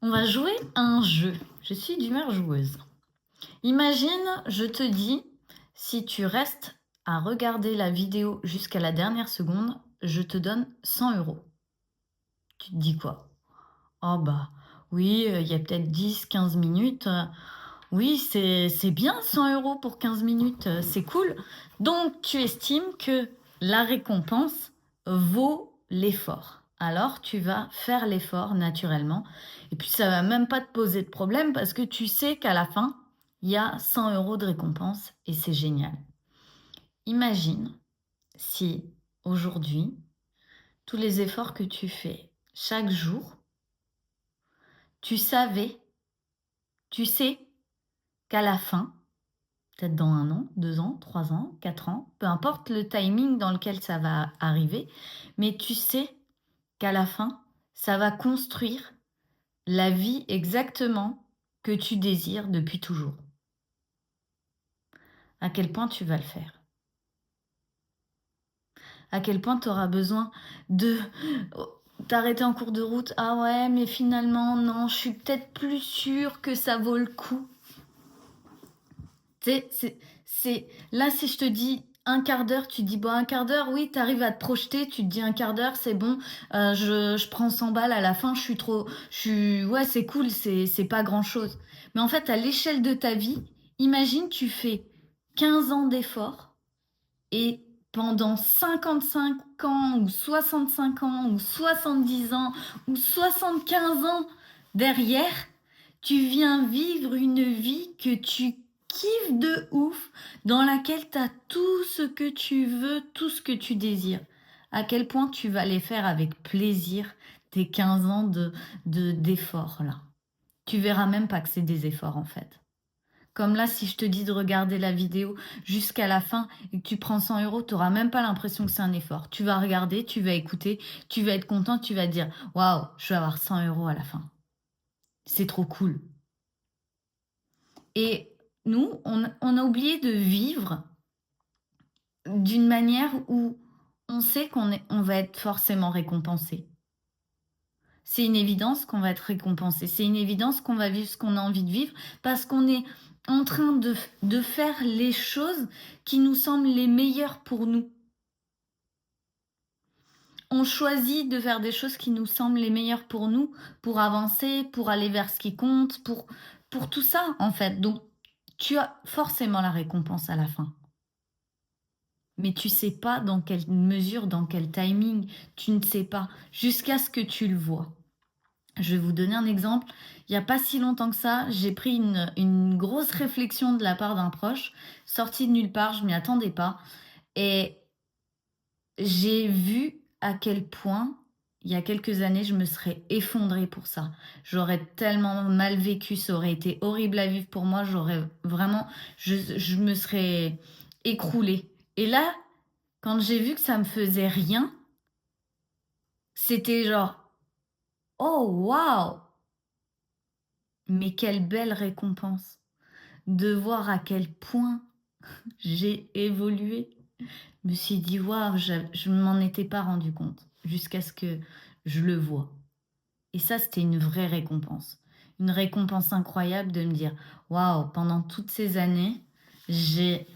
On va jouer à un jeu. Je suis d'humeur joueuse. Imagine, je te dis, si tu restes à regarder la vidéo jusqu'à la dernière seconde, je te donne 100 euros. Tu te dis quoi? Oh bah oui, il y a peut-être 10, 15 minutes. Oui, c'est bien 100 euros pour 15 minutes, c'est cool. Donc tu estimes que la récompense vaut l'effort. Alors tu vas faire l'effort naturellement. Et puis ça va même pas te poser de problème parce que tu sais qu'à la fin, il y a 100 euros de récompense et c'est génial. Imagine si aujourd'hui, tous les efforts que tu fais chaque jour, tu savais, tu sais qu'à la fin, peut-être dans 1 an, 2 ans, 3 ans, 4 ans, peu importe le timing dans lequel ça va arriver, mais tu sais qu'à la fin, ça va construire la vie exactement que tu désires depuis toujours. À quel point tu vas le faire? À quel point tu auras besoin de t'arrêter en cours de route? Ah ouais, mais finalement, non, je suis peut-être plus sûre que ça vaut le coup. Tu sais, là, si je te dis un quart d'heure, tu dis, bon, un quart d'heure, oui, tu arrives à te projeter, tu te dis un quart d'heure, c'est bon, je prends 100 balles à la fin, ouais, c'est cool, c'est pas grand-chose. Mais en fait, à l'échelle de ta vie, imagine, tu fais 15 ans d'efforts et pendant 55 ans ou 65 ans ou 70 ans ou 75 ans derrière, tu viens vivre une vie que tu kiffes de ouf, dans laquelle tu as tout ce que tu veux, tout ce que tu désires. À quel point tu vas les faire avec plaisir, tes 15 ans d'efforts là. Tu verras même pas que c'est des efforts en fait. Comme là, si je te dis de regarder la vidéo jusqu'à la fin et que tu prends 100 euros, tu n'auras même pas l'impression que c'est un effort. Tu vas regarder, tu vas écouter, tu vas être content, tu vas te dire waouh, je vais avoir 100 euros à la fin. C'est trop cool. Et nous, on a oublié de vivre d'une manière où on sait on va être forcément récompensé. C'est une évidence qu'on va être récompensé. C'est une évidence qu'on va vivre ce qu'on a envie de vivre parce qu'on est en train de faire les choses qui nous semblent les meilleures pour nous. On choisit de faire des choses qui nous semblent les meilleures pour nous, pour avancer, pour aller vers ce qui compte, pour tout ça en fait. Donc tu as forcément la récompense à la fin. Mais tu sais pas dans quelle mesure, dans quel timing, tu ne sais pas, jusqu'à ce que tu le vois. Je vais vous donner un exemple. Il n'y a pas si longtemps que ça, j'ai pris une grosse réflexion de la part d'un proche, sortie de nulle part, je m'y attendais pas. Et j'ai vu à quel point, il y a quelques années, je me serais effondrée pour ça. J'aurais tellement mal vécu, ça aurait été horrible à vivre pour moi, j'aurais vraiment, je me serais écroulée. Et là, quand j'ai vu que ça me faisait rien, c'était genre, oh waouh, mais quelle belle récompense de voir à quel point j'ai évolué. Je me suis dit, waouh, je ne m'en étais pas rendu compte jusqu'à ce que je le vois. Et ça, c'était une vraie récompense. Une récompense incroyable de me dire, waouh, pendant toutes ces années, j'ai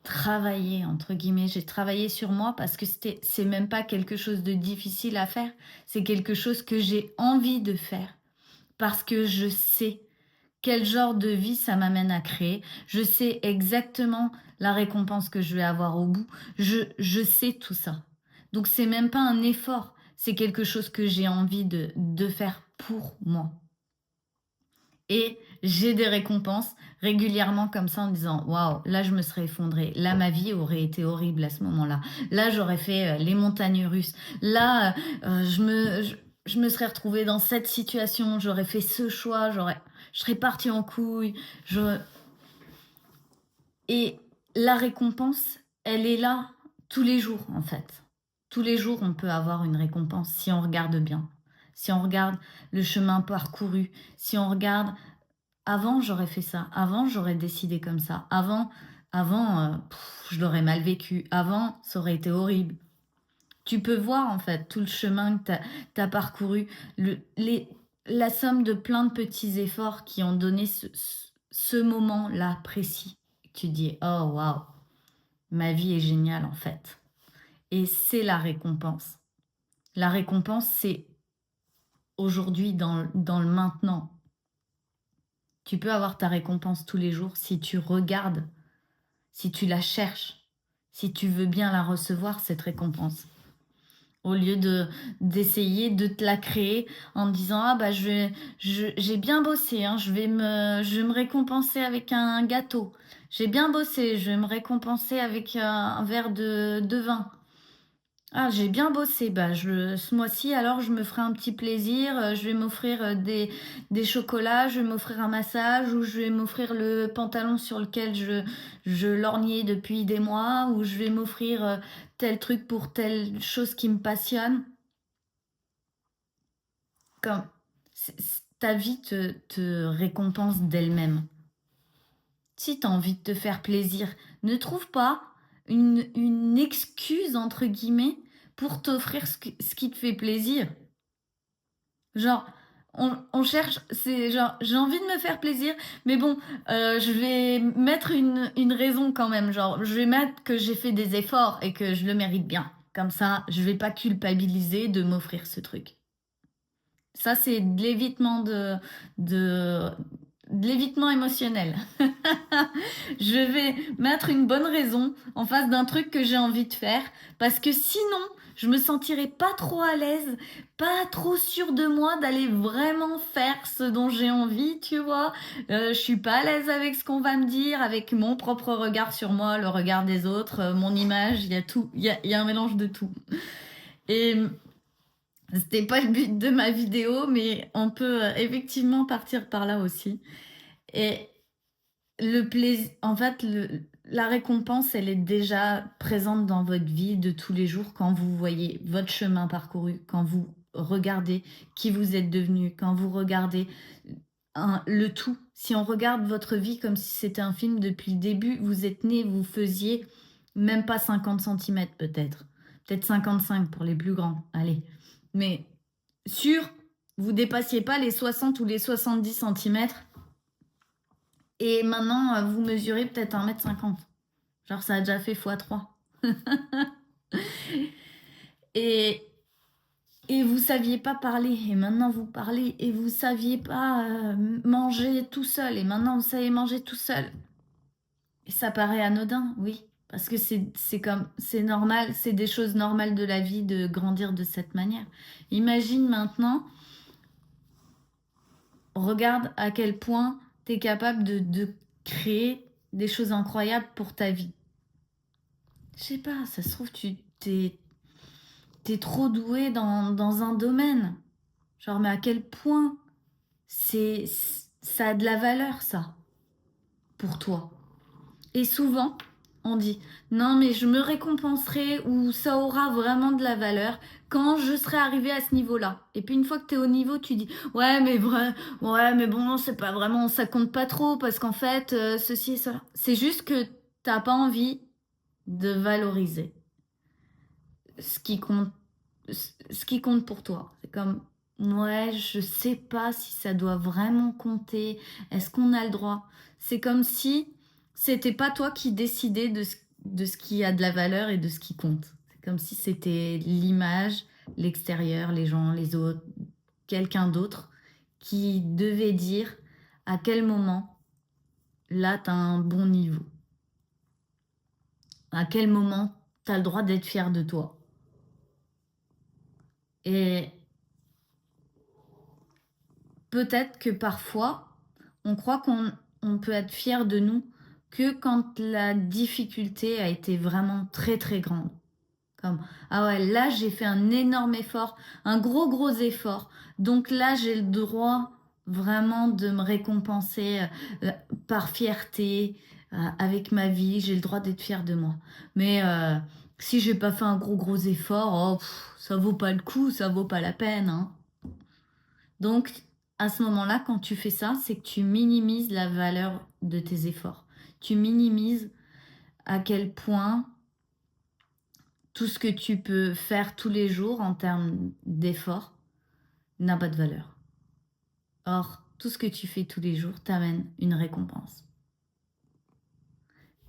travaillé, entre guillemets, j'ai travaillé sur moi parce que c'est même pas quelque chose de difficile à faire. C'est quelque chose que j'ai envie de faire parce que je sais quel genre de vie ça m'amène à créer. Je sais exactement la récompense que je vais avoir au bout. Je sais tout ça. Donc c'est même pas un effort, c'est quelque chose que j'ai envie de faire pour moi. Et j'ai des récompenses régulièrement comme ça en me disant waouh, là je me serais effondrée, là ma vie aurait été horrible à ce moment-là, là j'aurais fait les montagnes russes, là je me serais retrouvée dans cette situation, j'aurais fait ce choix, je serais partie en couille. Et la récompense, elle est là tous les jours en fait. Tous les jours on peut avoir une récompense si on regarde bien, si on regarde le chemin parcouru, si on regarde avant, j'aurais fait ça. Avant, j'aurais décidé comme ça. Avant, je l'aurais mal vécu. Avant, ça aurait été horrible. Tu peux voir, en fait, tout le chemin que tu as parcouru. la somme de plein de petits efforts qui ont donné ce moment-là précis. Tu dis: «Oh waouh, ma vie est géniale en fait» et c'est la récompense. La récompense, c'est aujourd'hui dans le maintenant. Tu peux avoir ta récompense tous les jours si tu regardes, si tu la cherches, si tu veux bien la recevoir, cette récompense. Au lieu d'essayer de te la créer en te disant: «Ah bah j'ai bien bossé, hein, je vais me récompenser avec un gâteau. J'ai bien bossé, je vais me récompenser avec un verre de vin. Ah j'ai bien bossé, bah ce mois-ci alors je me ferai un petit plaisir, je vais m'offrir, des chocolats, je vais m'offrir un massage ou je vais m'offrir le pantalon sur lequel je lorgnais depuis des mois ou je vais m'offrir, tel truc pour telle chose qui me passionne». Comme ta vie te récompense d'elle-même. Si tu as envie de te faire plaisir, ne trouve pas une «excuse» entre guillemets pour t'offrir ce qui te fait plaisir. Genre, on cherche, c'est genre: «J'ai envie de me faire plaisir, mais bon, je vais mettre une raison quand même». Genre, je vais mettre que j'ai fait des efforts et que je le mérite bien. Comme ça, je vais pas culpabiliser de m'offrir ce truc. Ça, c'est de l'évitement de de l'évitement émotionnel. Je vais mettre une bonne raison en face d'un truc que j'ai envie de faire parce que sinon, je me sentirais pas trop à l'aise, pas trop sûre de moi d'aller vraiment faire ce dont j'ai envie, tu vois? Je suis pas à l'aise avec ce qu'on va me dire, avec mon propre regard sur moi, le regard des autres, mon image, il y a tout, il y a un mélange de tout et c'était pas le but de ma vidéo, mais on peut, effectivement partir par là aussi et le plaisir, en fait, la récompense, elle est déjà présente dans votre vie de tous les jours quand vous voyez votre chemin parcouru, quand vous regardez qui vous êtes devenu, quand vous regardez le tout. Si on regarde votre vie comme si c'était un film depuis le début, vous êtes né, vous faisiez même pas 50 centimètres peut-être. Peut-être 55 pour les plus grands, allez. Mais sûr, vous dépassiez pas les 60 ou les 70 centimètres et maintenant, vous mesurez peut-être 1,50 m. Genre ça a déjà fait x3. Et vous saviez pas parler et maintenant vous parlez et vous saviez pas, manger tout seul et maintenant vous savez manger tout seul. Et ça paraît anodin, oui, parce que c'est comme c'est normal, c'est des choses normales de la vie de grandir de cette manière. Imagine maintenant, regarde à quel point tu es capable de créer des choses incroyables pour ta vie. Je sais pas, ça se trouve, t'es trop doué dans un domaine. Genre, mais à quel point ça a de la valeur, ça, pour toi. Et souvent, on dit, non, mais je me récompenserai ou ça aura vraiment de la valeur quand je serai arrivé à ce niveau-là. Et puis, une fois que tu es au niveau, tu dis, ouais, mais bon, c'est pas vraiment, ça compte pas trop parce qu'en fait, ceci et cela. C'est juste que t'as pas envie de valoriser ce qui compte, ce qui compte pour toi. C'est comme, ouais, je sais pas si ça doit vraiment compter. Est-ce qu'on a le droit? C'est comme si c'était pas toi qui décidais de ce qui a de la valeur et de ce qui compte. C'est comme si c'était l'image, l'extérieur, les gens, les autres, quelqu'un d'autre qui devait dire à quel moment, là, t'as un bon niveau. À quel moment, t'as le droit d'être fier de toi. Et peut-être que parfois, on croit qu'on peut être fier de nous que quand la difficulté a été vraiment très très grande. Comme, ah ouais, là j'ai fait un énorme effort, un gros effort. Donc là j'ai le droit vraiment de me récompenser par fierté avec ma vie. J'ai le droit d'être fière de moi. Mais si j'ai pas fait un gros effort, oh, ça vaut pas le coup, ça vaut pas la peine, hein. Donc, à ce moment-là, quand tu fais ça, c'est que tu minimises la valeur de tes efforts. Tu minimises à quel point tout ce que tu peux faire tous les jours en termes d'efforts n'a pas de valeur. Or, tout ce que tu fais tous les jours t'amène une récompense.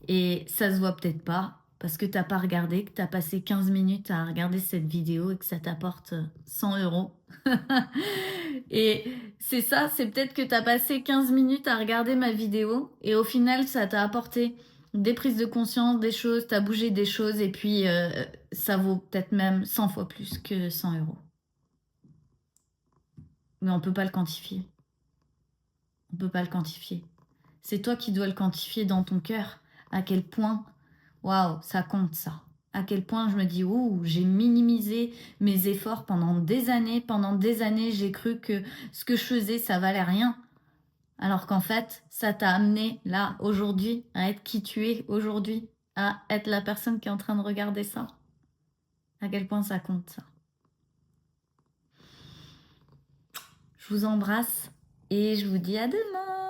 Et ça se voit peut-être pas parce que t'as pas regardé, que t'as passé 15 minutes à regarder cette vidéo et que ça t'apporte 100 euros. Et c'est ça, c'est peut-être que t'as passé 15 minutes à regarder ma vidéo et au final, ça t'a apporté des prises de conscience, des choses, t'as bougé des choses et puis ça vaut peut-être même 100 fois plus que 100 euros. Mais on peut pas le quantifier. On peut pas le quantifier. C'est toi qui dois le quantifier dans ton cœur. À quel point, waouh, ça compte ça. À quel point je me dis, ouh, j'ai minimisé mes efforts pendant des années. Pendant des années, j'ai cru que ce que je faisais, ça valait rien. Alors qu'en fait, ça t'a amené là, aujourd'hui, à être qui tu es aujourd'hui, à être la personne qui est en train de regarder ça. À quel point ça compte ça. Je vous embrasse et je vous dis à demain.